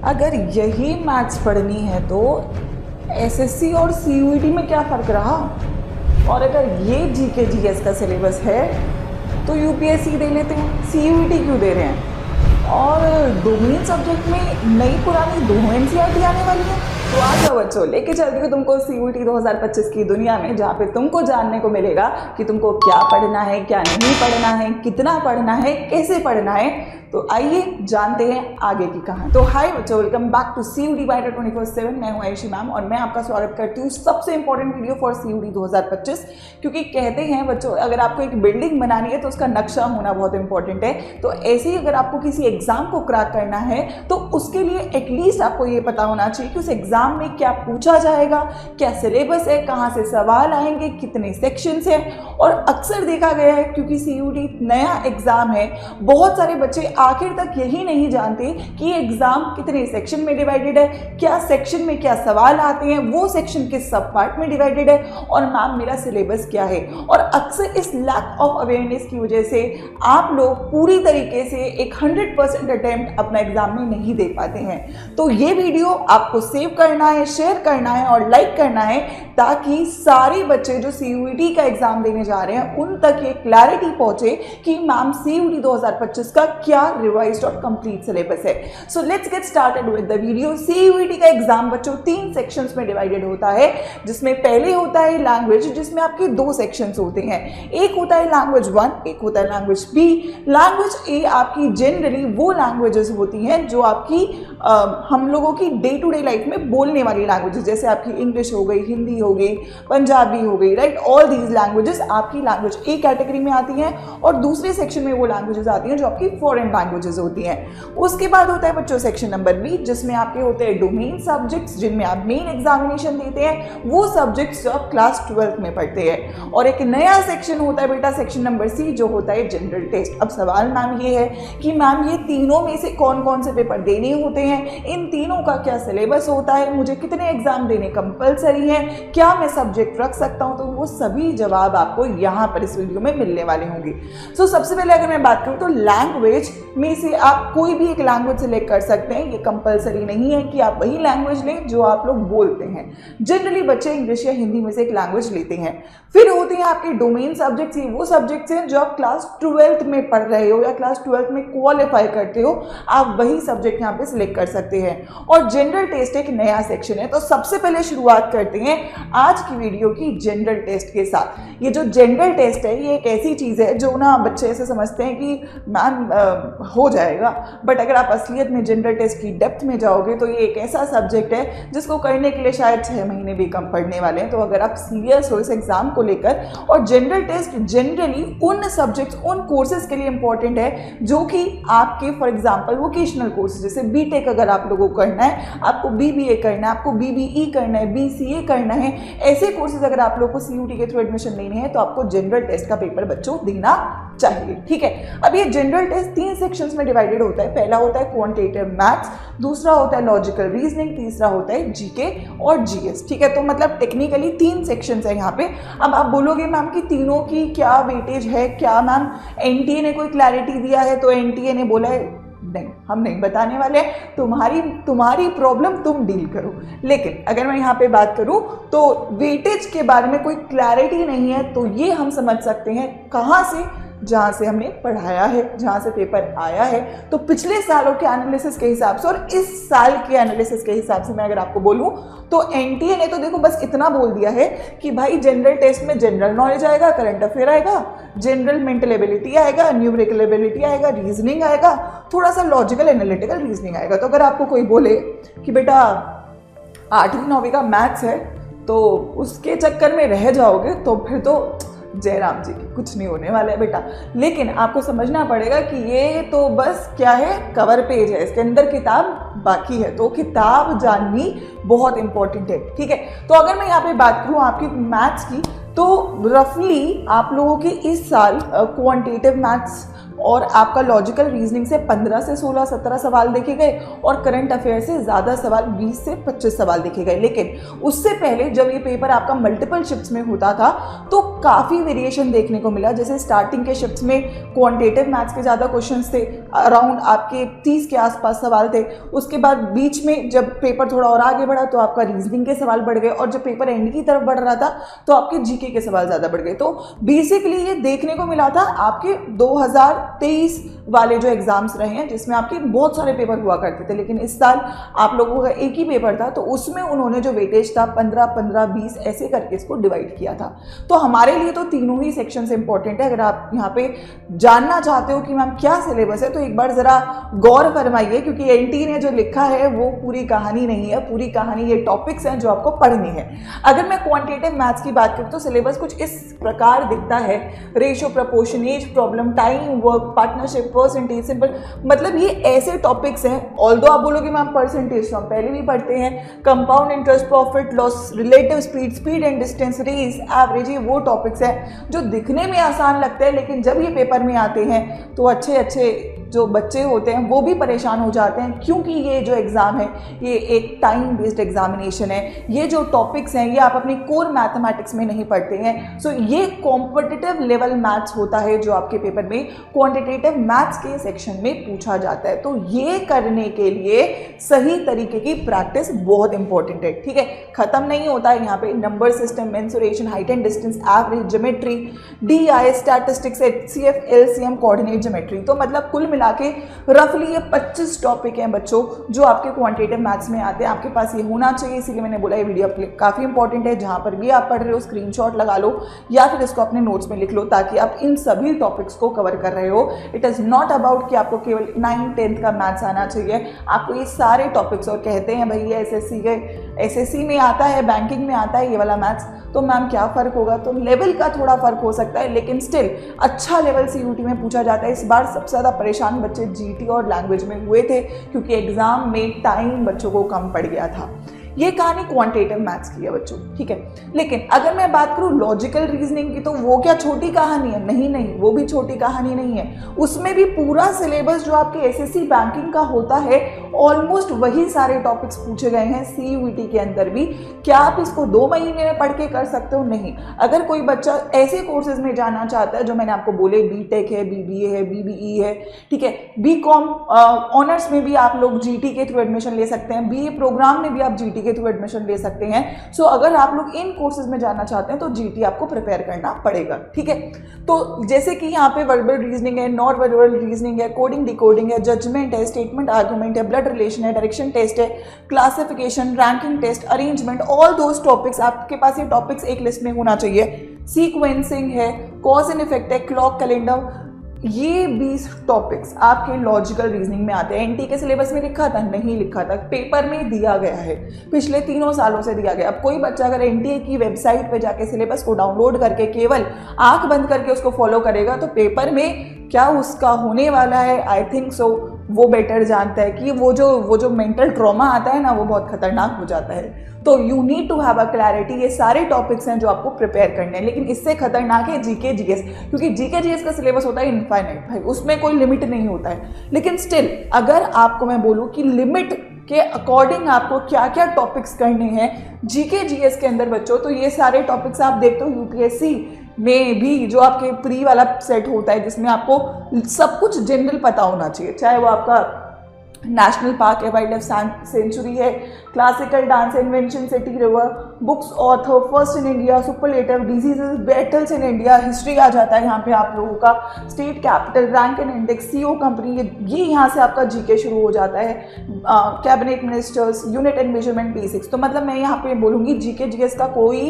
अगर यही मैथ्स पढ़नी है तो एसएससी और सीयूईटी में क्या फ़र्क रहा। और अगर ये जीके जीएस का सिलेबस है तो यूपीएससी दे लेते हैं, सीयूईटी क्यों दे रहे हैं। और डोमेन सब्जेक्ट में नई पुरानी दो एनसीईआरटी आने वाली है। तो आ जाओ बच्चों, लेके चलती हूँ तुमको सीयूईटी 2025 की दुनिया में, जहाँ पे तुमको जानने को मिलेगा कि तुमको क्या पढ़ना है, क्या नहीं पढ़ना है, कितना पढ़ना है, कैसे पढ़ना है। तो आइए जानते हैं आगे की कहानी। तो हाय बच्चों, welcome back to CUET Byter 24/7। मैं हूँ आयुषी मैम और मैं आपका स्वागत करती हूँ सबसे इंपॉर्टेंट वीडियो फॉर सीयूईटी 2025। क्योंकि कहते हैं बच्चों, अगर आपको एक बिल्डिंग बनानी है तो उसका नक्शा होना बहुत इंपॉर्टेंट है। तो ऐसे ही अगर आपको किसी एग्जाम को क्रैक करना है तो उसके लिए एटलीस्ट आपको ये पता होना चाहिए कि उस एग्जाम में क्या पूछा जाएगा, क्या सिलेबस है, कहाँ से सवाल आएंगे, कितने सेक्शंस हैं। और अक्सर देखा गया है, क्योंकि सीयूईटी नया एग्जाम है, बहुत सारे बच्चे आखिर तक यही नहीं जानते कि एग्जाम कितने सेक्शन में डिवाइडेड है, क्या सेक्शन में क्या सवाल आते हैं, वो सेक्शन किस सब पार्ट में डिवाइडेड है, और मैम मेरा सिलेबस क्या है। और अक्सर इस लैक ऑफ अवेयरनेस की वजह से आप लोग पूरी तरीके से एक 100% अटेम्प्ट अपना एग्जाम में नहीं दे पाते हैं। तो ये वीडियो आपको सेव करना है, शेयर करना है और लाइक करना है, ताकि सारे बच्चे जो सीयूईटी का एग्जाम देने जा रहे हैं उन तक ये क्लैरिटी पहुंचे कि मैम सीयूईटी 2025 का क्या रिवाइज्ड और कंप्लीट सिलेबस है। So let's get started with the video. CUET का एग्जाम बच्चों 3 सेक्शंस में डिवाइडेड होता है, जिसमें पहले होता है लैंग्वेज, जिसमें आपके 2 सेक्शंस होते हैं। एक होता है लैंग्वेज 1, एक होता है लैंग्वेज बी। लैंग्वेज ए आपकी जनरली वो लैंग्वेजेस होती हैं जो आपकी हम लोगों की डे टू डे लाइफ में बोलने वाली लैंग्वेजेस, जैसे आपकी इंग्लिश हो गई, हिंदी हो गई, पंजाबी हो गई, राइट। ऑल दीज लैंग्वेजेस आपकी लैंग्वेज ए कैटेगरी में आती हैं। और दूसरे सेक्शन में वो लैंग्वेजेस आती हैं जो आपकी फॉरेन लैंग्वेजेस होती हैं। उसके बाद होता है बच्चों सेक्शन नंबर बी, जिसमें आपके होते हैं डोमेन सब्जेक्ट्स, जिनमें आप मेन एग्जामिनेशन देते हैं, वो सब्जेक्ट्स जो आप क्लास 12th में पढ़ते हैं। और एक नया सेक्शन होता है बेटा सेक्शन नंबर सी, जो होता है जनरल टेस्ट। अब सवाल मैम ये है कि मैम ये तीनों में से कौन कौन से पेपर देने होते हैं, इन तीनों का क्या सिलेबस होता है, मुझे कितने एग्जाम देने कंपलसरी है, क्या मैं सब्जेक्ट रख सकता हूं। तो वो सभी जवाब आपको यहाँ पर इस वीडियो में मिलने वाले होंगे। सो सबसे पहले अगर मैं बात करूँ तो लैंग्वेज में से आप कोई भी एक लैंग्वेज सेलेक्ट कर सकते हैं। ये कंपलसरी नहीं है कि आप वही लैंग्वेज लें जो आप लोग बोलते हैं। जनरली बच्चे इंग्लिश या हिंदी में से एक लैंग्वेज लेते हैं। फिर होते हैं आपके डोमेन सब्जेक्ट्स। ये वो सब्जेक्ट्स हैं जो आप क्लास 12th में पढ़ रहे हो या क्लास 12th में क्वालिफाई करते हो, आप वही सब्जेक्ट यहाँ पे सिलेक्ट कर सकते हैं। और जनरल टेस्ट एक नया सेक्शन है। तो सबसे पहले शुरुआत करते हैं आज की वीडियो की जनरल टेस्ट के साथ। ये जो जनरल टेस्ट है, ये एक ऐसी चीज़ है जो ना बच्चे ऐसे समझते हैं कि मैम हो जाएगा, बट अगर आप असलियत में जनरल टेस्ट की डेप्थ में जाओगे तो ये एक ऐसा सब्जेक्ट है जिसको करने के लिए शायद 6 महीने भी कम पढ़ने वाले हैं। तो अगर आप सीरियस हो इस एग्जाम को लेकर, और जनरल टेस्ट जनरली उन सब्जेक्ट्स, उन कोर्सेज के लिए इंपॉर्टेंट है जो कि आपके फॉर एग्जाम्पल वोकेशनल कोर्सेज, जैसे बीटेक अगर आप लोगों को करना है, आपको बीबीए करना है, आपको बीबीई करना है, बीसीए करना है, ऐसे कोर्सेज अगर आप लोगों को सीयूईटी के थ्रू एडमिशन लेने हैं तो आपको जनरल टेस्ट का पेपर बच्चों देना चाहिए। ठीक है, अब ये जनरल टेस्ट 3 सेक्शंस में डिवाइडेड होता है। पहला होता है क्वांटिटेटिव मैथ्स, दूसरा होता है लॉजिकल रीजनिंग, तीसरा होता है जीके और जीएस। ठीक है, तो मतलब टेक्निकली 3 सेक्शंस है यहाँ पे। अब आप बोलोगे मैम कि तीनों की क्या वेटेज है, क्या मैम एनटीए ने कोई क्लैरिटी दिया है? तो एनटीए ने बोला है नहीं, हम नहीं बताने वाले, तुम्हारी प्रॉब्लम तुम डील करो। लेकिन अगर मैं यहाँ पे बात करूँ तो वेटेज के बारे में कोई क्लैरिटी नहीं है। तो ये हम समझ सकते हैं कहाँ से, जहाँ से हमने पढ़ाया है, जहाँ से पेपर आया है। तो पिछले सालों के एनालिसिस के हिसाब से और इस साल के एनालिसिस के हिसाब से मैं अगर आपको बोलूँ तो एनटीए ने तो देखो बस इतना बोल दिया है कि भाई जनरल टेस्ट में जनरल नॉलेज आएगा, करंट अफेयर आएगा, जनरल मेंटल एबिलिटी आएगा, न्यूमेरिकल एबिलिटी आएगा, रीजनिंग आएगा, थोड़ा सा लॉजिकल एनालिटिकल रीजनिंग आएगा। तो अगर आपको कोई बोले कि बेटा 8वीं 9वीं का मैथ्स है तो उसके चक्कर में रह जाओगे, तो फिर तो जयराम जी की कुछ नहीं होने वाला है बेटा। लेकिन आपको समझना पड़ेगा कि ये तो बस क्या है, कवर पेज है, इसके अंदर किताब बाकी है। तो किताब जाननी बहुत इंपॉर्टेंट है। ठीक है, तो अगर मैं यहाँ पे बात करूँ आपकी मैथ्स की, तो रफली आप लोगों की इस साल क्वांटिटेटिव मैथ्स और आपका लॉजिकल रीजनिंग से 15 से 16 17 सवाल देखे गए और करंट अफेयर से ज़्यादा सवाल 20 से 25 सवाल देखे गए। लेकिन उससे पहले जब ये पेपर आपका मल्टीपल शिफ्ट्स में होता था तो काफ़ी वेरिएशन देखने को मिला। जैसे स्टार्टिंग के शिफ्ट्स में क्वांटिटेटिव मैथ्स के ज़्यादा क्वेश्चंस थे, अराउंड आपके 30 के आसपास सवाल थे। उसके बाद बीच में जब पेपर थोड़ा और आगे बढ़ा तो आपका रीजनिंग के सवाल बढ़ गए, और जब पेपर एंड की तरफ बढ़ रहा था तो आपके जीके के सवाल ज़्यादा बढ़ गए। तो बेसिकली ये देखने को मिला था आपके 2023 वाले जो एग्जाम्स रहे हैं जिसमें आपके बहुत सारे पेपर हुआ करते थे, लेकिन इस साल आप लोगों का एक ही पेपर था, तो उसमें उन्होंने जो वेटेज था 15, 15, 20 ऐसे करके इसको डिवाइड किया था। तो हमारे लिए तो तीनों ही सेक्शंस इंपॉर्टेंट है। अगर आप यहाँ पे जानना चाहते हो कि मैम क्या सिलेबस है तो एक बार जरा गौर फरमाइए, क्योंकि एनटी ने जो लिखा है वो पूरी कहानी नहीं है। पूरी कहानी ये टॉपिक्स हैं जो आपको पढ़नी है। अगर मैं क्वांटिटेटिव मैथ्स की बात करूँ तो सिलेबस कुछ इस प्रकार दिखता है: ratio, proportions, problem, time, work, partnership, percentage, simple. मतलब ये ऐसे टॉपिक्स हैं, ऑल्दो आप बोलोगे मैम परसेंटेज तो हम पहले भी पढ़ते हैं, compound interest, profit loss, relative speed, speed and distance, race, average, ये वो टॉपिक्स हैं जो दिखने में आसान लगते हैं, लेकिन जब ये पेपर में आते हैं तो अच्छे अच्छे जो बच्चे होते हैं वो भी परेशान हो जाते हैं, क्योंकि ये जो एग्ज़ाम है ये एक टाइम बेस्ड एग्जामिनेशन है। ये जो टॉपिक्स हैं ये आप अपनी कोर मैथमेटिक्स में नहीं पढ़ते हैं। सो ये कॉम्पिटिटिव लेवल मैथ्स होता है जो आपके पेपर में क्वांटिटेटिव मैथ्स के सेक्शन में पूछा जाता है। तो ये करने के लिए सही तरीके की प्रैक्टिस बहुत इंपॉर्टेंट है, ठीक है। खत्म नहीं होता है यहाँ पे number system, mensuration, height and distance, average, geometry, DI, statistics, HCF, LCM, coordinate geometry. तो मतलब कुल मिला के रफली ये 25 टॉपिक हैं बच्चों जो आपके क्वांटिटेटिव मैथ्स में आते हैं। आपके पास ये होना चाहिए, इसीलिए मैंने बोला ये वीडियो आपके लिए काफ़ी इंपॉर्टेंट है। जहाँ पर भी आप पढ़ रहे हो स्क्रीनशॉट लगा लो या फिर इसको अपने नोट्स में लिख लो, ताकि आप इन सभी टॉपिक्स को कवर कर रहे हो। इट इज़ नॉट अबाउट कि आपको केवल 9, 10th का मैथ्स आना चाहिए, आपको ये सारे टॉपिक्स। और कहते हैं भैया SSC में आता है, बैंकिंग में आता है ये वाला मैथ्स, तो मैम क्या फ़र्क होगा? तो लेवल का थोड़ा फ़र्क हो सकता है, लेकिन स्टिल अच्छा लेवल CUT में पूछा जाता है। इस बार सबसे ज़्यादा परेशान बच्चे GT और लैंग्वेज में हुए थे, क्योंकि एग्ज़ाम में टाइम बच्चों को कम पड़ गया था। ये कहानी क्वांटिटेटिव मैथ्स की है बच्चों, ठीक है। लेकिन अगर मैं बात करूँ लॉजिकल रीजनिंग की, तो वो क्या छोटी कहानी है? नहीं, वो भी छोटी कहानी नहीं है। उसमें भी पूरा सिलेबस जो आपके SSC बैंकिंग का होता है, ऑलमोस्ट वही सारे टॉपिक्स पूछे गए हैं CUT के अंदर भी। क्या आप इसको 2 महीने में पढ़ के कर सकते हो? नहीं। अगर कोई बच्चा ऐसे कोर्सेज में जाना चाहता है जो मैंने आपको बोले, BTech है, BBA है, BBE है, ठीक है, BCom ऑनर्स में भी आप लोग GT के थ्रू एडमिशन ले सकते हैं, BA प्रोग्राम में भी आप GT के थ्रू एडमिशन ले सकते हैं। सो अगर आप लोग इन कोर्सेज में जाना चाहते हैं तो GT आपको प्रिपेयर करना पड़ेगा, ठीक है। तो जैसे कि यहाँ पे वर्बल रीजनिंग है, नॉन वर्बल रीजनिंग है, कोडिंग डिकोडिंग है, जजमेंट है, स्टेटमेंट आर्गुमेंट है, ब्लड रिलेशन है, डायरेक्शन टेस्ट है, classification, ranking test, arrangement, all those topics आपके पास ये टॉपिक्स एक लिस्ट में होना चाहिए। सीक्वेंसिंग है, कॉज एंड इफेक्ट है, क्लॉक कैलेंडर, ये 20 टॉपिक्स आपके लॉजिकल रीजनिंग में आते हैं। NT के सिलेबस में लिखा था? नहीं लिखा था, पेपर में दिया गया है, पिछले 3 सालों से दिया गया। अब कोई बच्चा अगर NTA की वेबसाइट पे जाके सिलेबस को डाउनलोड करके केवल आंख बंद करके उसको फॉलो करेगा तो पेपर में क्या उसका होने वाला है, आई थिंक सो वो बेटर जानता है कि वो जो मेंटल ट्रॉमा आता है ना, वो बहुत खतरनाक हो जाता है। तो you need to have a clarity. ये सारे टॉपिक्स हैं जो आपको प्रिपेयर करने हैं, लेकिन इससे खतरनाक है GK GS, क्योंकि GK GS का सिलेबस होता है इनफाइनाइट भाई, उसमें कोई लिमिट नहीं होता है। लेकिन स्टिल अगर आपको मैं बोलूँ कि लिमिट के अकॉर्डिंग आपको क्या क्या टॉपिक्स करने हैं GK GS के अंदर बच्चों, तो ये सारे टॉपिक्स आप देखते हो UPSC में भी जो आपके प्री वाला सेट होता है, जिसमें आपको सब कुछ जनरल पता होना चाहिए, चाहे वो आपका नेशनल पार्क है, वाइल्ड लाइफ सेंचुरी है, classical dance, invention, city river, books, author, first in India, superlative, diseases, battles in India, history आ जाता है यहाँ पे आप लोगों का, state capital, rank and index, CO company, ये यहाँ से आपका GK शुरू हो जाता है, cabinet ministers, unit and measurement, basics. तो मतलब मैं यहाँ पे बोलूँगी GK GS का कोई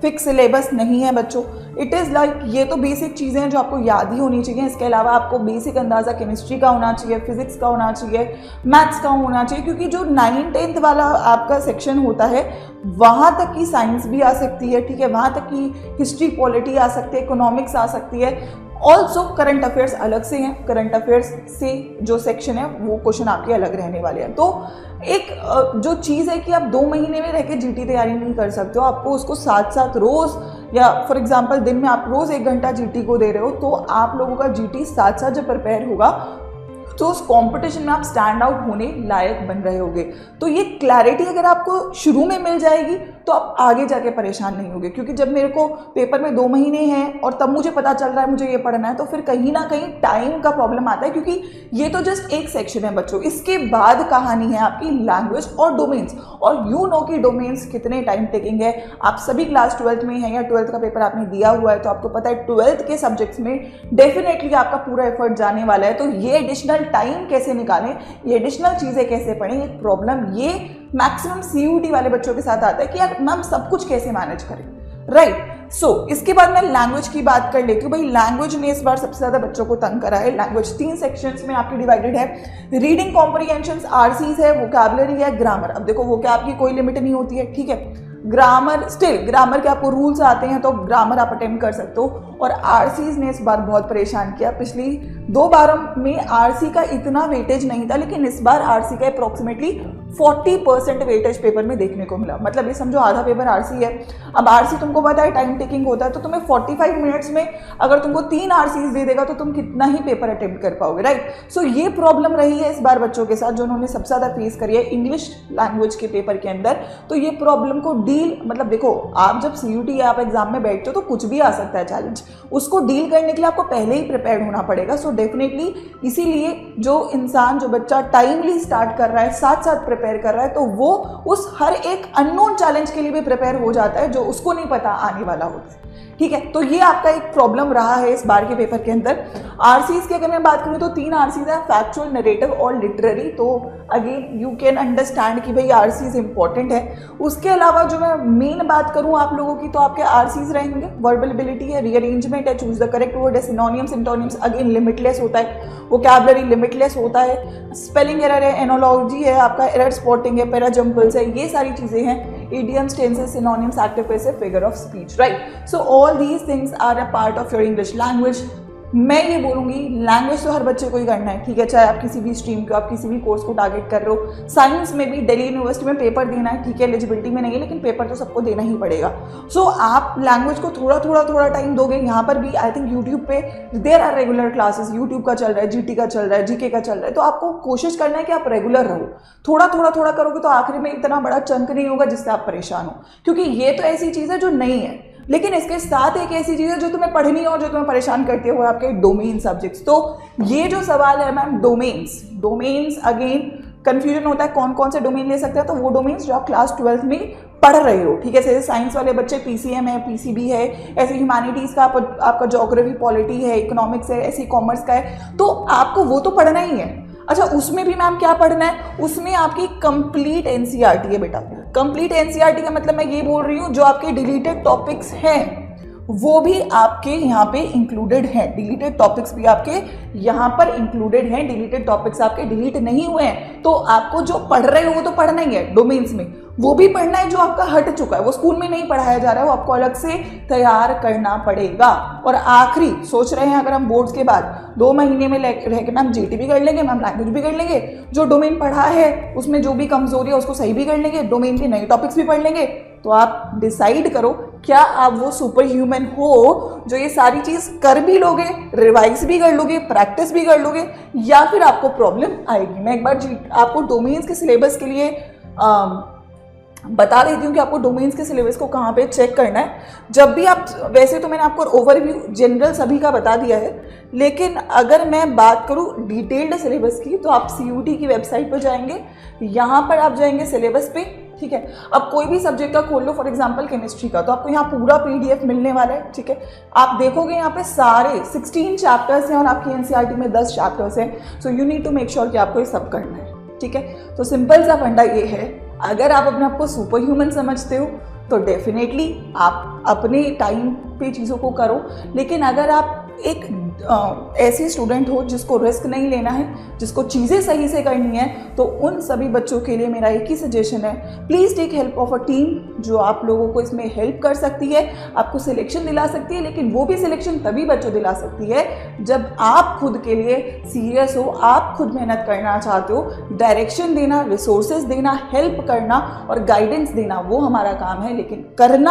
फिक्स सिलेबस नहीं है बच्चों। इट इज़ लाइक ये तो बेसिक चीज़ें हैं जो आपको याद ही होनी चाहिए। इसके अलावा आपको बेसिक अंदाज़ा केमिस्ट्री का होना चाहिए, फिजिक्स का होना चाहिए, मैथ्स का होना चाहिए, क्योंकि जो 9, 10th वाला आपका सेक्शन होता है वहाँ तक की साइंस भी आ सकती है, ठीक है, वहाँ तक की हिस्ट्री, पॉलिटी आ सकती है, इकोनॉमिक्स आ सकती है। ऑल्सो करंट अफेयर्स अलग से हैं, करंट अफेयर्स से जो सेक्शन है वो क्वेश्चन आपके अलग रहने वाले हैं। तो एक जो चीज़ है कि आप 2 महीने में रह के GT तैयारी नहीं कर सकते हो, आपको उसको साथ साथ रोज़, या फॉर एग्जांपल दिन में आप रोज़ 1 घंटा GT को दे रहे हो, तो आप लोगों का GT साथ साथ जब प्रिपेयर होगा तो उस कंपटीशन में आप स्टैंड आउट होने लायक बन रहे होगे। तो ये क्लैरिटी अगर आपको शुरू में मिल जाएगी तो आप आगे जाके परेशान नहीं होगे, क्योंकि जब मेरे को पेपर में 2 महीने हैं और तब मुझे पता चल रहा है मुझे ये पढ़ना है, तो फिर कहीं ना कहीं टाइम का प्रॉब्लम आता है, क्योंकि ये तो जस्ट एक सेक्शन है बच्चों। इसके बाद कहानी है आपकी लैंग्वेज और डोमेन्स, और यू नो कि डोमेन्स कितने टाइम टेकिंग है। आप सभी क्लास 12th में हैं या 12th का पेपर आपने दिया हुआ है, तो आपको पता है 12th के सब्जेक्ट्स में डेफिनेटली आपका पूरा एफर्ट जाने वाला है। तो ये एडिशनल टाइम कैसे निकालें, ये एडिशनल चीज़ें कैसे पढ़ें, एक प्रॉब्लम ये मैक्सिमम CUET वाले बच्चों के साथ आता है कि यार मैम सब कुछ कैसे मैनेज करें, राइट। सो इसके बाद मैं लैंग्वेज की बात कर लेती हूँ। भाई लैंग्वेज ने इस बार सबसे ज़्यादा बच्चों को तंग करा है। लैंग्वेज 3 सेक्शंस में आपकी डिवाइडेड है। रीडिंग कॉम्प्रिहेंशंस, RCs है, वोकैबुलरी है, ग्रामर। अब देखो वोकैब की कोई लिमिट नहीं होती है, ठीक है। ग्रामर स्टिल ग्रामर के आपको रूल्स आते हैं तो ग्रामर आप अटेम्प्ट कर सकते हो। और RCs ने इस बार बहुत परेशान किया। पिछली 2 बारों में RC का इतना वेटेज नहीं था, लेकिन इस बार RC का अप्रॉक्सीमेटली 40% वेटेज पेपर में देखने को मिला। मतलब ये समझो आधा पेपर RC है। अब RC तुमको पता है टाइम टेकिंग होता है, तो तुम्हें 45 मिनट्स में अगर तुमको 3 RCs दे देगा तो तुम कितना ही पेपर अटेम्प्ट कर पाओगे, राइट। सो ये प्रॉब्लम रही है इस बार बच्चों के साथ, जो उन्होंने सबसे ज़्यादा फेस करी है इंग्लिश लैंग्वेज के पेपर के अंदर। तो ये प्रॉब्लम को डील, मतलब देखो आप जब CUET या आप एग्जाम में बैठते हो तो कुछ भी आ सकता है चैलेंज, उसको डील करने के लिए आपको पहले ही प्रिपेयर होना पड़ेगा। सो डेफिनेटली इसीलिए जो इंसान, जो बच्चा टाइमली स्टार्ट कर रहा है, साथ साथ प्रिपेयर कर रहा है, तो वो उस हर एक अननोन चैलेंज के लिए भी प्रिपेयर हो जाता है जो उसको नहीं पता आने वाला होता है, ठीक है। तो ये आपका एक प्रॉब्लम रहा है इस बार के पेपर के अंदर। RCs की अगर मैं बात करूँ तो 3 RCs है, फैक्चुअल, नरेटिव और लिटरेरी। तो अगेन यू कैन अंडरस्टैंड कि भाई RCs इंपॉर्टेंट है। उसके अलावा जो मैं मेन बात करूँ आप लोगों की, तो आपके RCs रहेंगे वर्बल एबिलिटी है, रीअरेंजमेंट है, चूज द करेक्ट वर्ड है, सिनोनिम्स, एंटोनिम्स अगेन लिमिटलेस होता है, वोकैबुलरी लिमिटलेस होता है, स्पेलिंग एरर है, एनोलॉजी है, आपका एरर स्पॉटिंग है, पैराजम्पल्स है, ये सारी चीज़ें हैं, idioms, tenses, synonyms, active passive, figure of speech, right? So all these things are a part of your English language. मैं ये बोलूँगी लैंग्वेज तो हर बच्चे को ही करना है, ठीक है, चाहे आप किसी भी स्ट्रीम को, आप किसी भी कोर्स को टारगेट कर रहे हो। साइंस में भी दिल्ली यूनिवर्सिटी में पेपर देना है, ठीक है, एलिजिबिलिटी में नहीं है, लेकिन पेपर तो सबको देना ही पड़ेगा। सो आप लैंग्वेज को थोड़ा टाइम दोगे। यहाँ पर भी आई थिंक यूट्यूब पे there are regular classes, YouTube का चल रहा है, GT का चल रहा है, GK का चल रहा है। तो आपको कोशिश करना है कि आप रेगुलर रहो, थोड़ा करोगे तो आखिर में इतना बड़ा चंक नहीं होगा जिससे आप परेशान हो, क्योंकि ये तो ऐसी चीज़ है जो नहीं है, लेकिन इसके साथ एक ऐसी चीज़ है जो तुम्हें पढ़नी है और जो तुम्हें परेशान करती है, वो आपके डोमेन सब्जेक्ट्स। तो ये जो सवाल है मैम, डोमेन्स अगेन कंफ्यूजन होता है कौन कौन से डोमेन ले सकते हैं। तो वो डोमेन्स जो आप क्लास 12th में पढ़ रहे हो, ठीक है, जैसे साइंस वाले बच्चे PCM है, PCB है, ऐसे ह्यूमैनिटीज़ का आपका ज्योग्राफी, पॉलिटी है, इकोनॉमिक्स है, ऐसे कॉमर्स का है, तो आपको वो तो पढ़ना ही है। अच्छा, उसमें भी मैम क्या पढ़ना है, उसमें आपकी कंप्लीट NCERT है बेटा। कंप्लीट NCERT का मतलब मैं ये बोल रही हूँ जो आपके डिलीटेड टॉपिक्स हैं वो भी आपके यहाँ पे इंक्लूडेड हैं। डिलीटेड टॉपिक्स भी आपके यहाँ पर इंक्लूडेड हैं। डिलीटेड टॉपिक्स आपके डिलीट नहीं हुए हैं, तो आपको जो पढ़ रहे हो वो तो पढ़ना ही है डोमेन्स में, वो भी पढ़ना है जो आपका हट चुका है, वो स्कूल में नहीं पढ़ाया जा रहा है, वो आपको अलग से तैयार करना पड़ेगा। और आखिरी सोच रहे हैं अगर हम बोर्ड्स के बाद 2 महीने में रह के मैम GT भी कर लेंगे, मैम लैंग्वेज भी कर लेंगे, जो डोमेन पढ़ा है उसमें जो भी कमजोरी है उसको सही भी कर लेंगे, डोमेन के नए टॉपिक्स भी पढ़ लेंगे, तो आप डिसाइड करो क्या आप वो सुपर ह्यूमन हो जो ये सारी चीज़ कर भी लोगे, रिवाइज भी कर लोगे, प्रैक्टिस भी कर लोगे, या फिर आपको प्रॉब्लम आएगी। मैं एक बार आपको डोमेन्स के सिलेबस के लिए बता देती हूँ कि आपको डोमेन्स के सिलेबस को कहाँ पे चेक करना है। जब भी आप, वैसे तो मैंने आपको ओवरव्यू जनरल सभी का बता दिया है, लेकिन अगर मैं बात करूँ डिटेल्ड सिलेबस की तो आप CUET की वेबसाइट पर जाएंगे, यहाँ पर आप जाएंगे सिलेबस पे, ठीक है। अब कोई भी सब्जेक्ट का खोल लो, फॉर एग्जांपल केमिस्ट्री का, तो आपको यहाँ पूरा PDF मिलने वाला है, ठीक है। आप देखोगे यहाँ पे सारे 16 चैप्टर्स हैं और आपकी NCERT में 10 चैप्टर्स हैं। So you need to make sure कि आपको ये सब करना है, ठीक है। तो सिंपल सा फंडा ये है, अगर आप अपने आप को सुपर ह्यूमन समझते हो तो डेफिनेटली आप अपने टाइम पे चीज़ों को करो, लेकिन अगर आप एक ऐसी स्टूडेंट हो जिसको रिस्क नहीं लेना है, जिसको चीज़ें सही से करनी है, तो उन सभी बच्चों के लिए मेरा एक ही सजेशन है, please take help of a team. जो आप लोगों को इसमें हेल्प कर सकती है, आपको सिलेक्शन दिला सकती है, लेकिन वो भी सिलेक्शन तभी बच्चों दिला सकती है जब आप खुद के लिए सीरियस हो, आप खुद मेहनत करना चाहते हो। डायरेक्शन देना, रिसोर्सेज देना, हेल्प करना और गाइडेंस देना वो हमारा काम है, लेकिन करना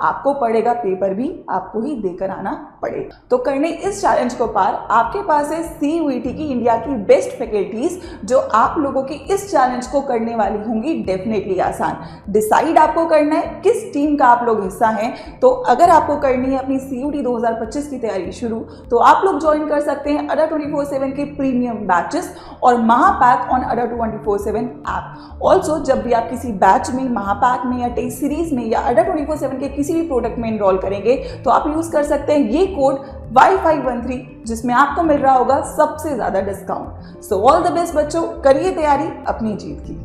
आपको पड़ेगा, पेपर भी आपको ही देकर आना पड़ेगा। तो करने इस चैलेंज को पार आपके पास है CUET की इंडिया की बेस्ट फैकल्टीज, जो आप लोगों की इस चैलेंज को करने वाली होंगी डेफिनेटली आसान। डिसाइड आपको करना है किस टीम का आप लोग हिस्सा हैं। तो अगर आपको करनी है अपनी CUET 2025 की तैयारी शुरू, तो आप लोग ज्वाइन कर सकते हैं अडा 24/7 के प्रीमियम बैचेस और महापैक ऑन अडा 24/7 ऐप। ऑल्सो जब भी आप किसी बैच में, महापैक में या टेस्ट सीरीज में या अडा 24/7 के किसी भी प्रोडक्ट में एनरोल करेंगे तो आप यूज कर सकते हैं ये कोड Y513, जिसमें आपको मिल रहा होगा सबसे ज्यादा discount. So all the best बच्चों, करिए तैयारी अपनी जीत की।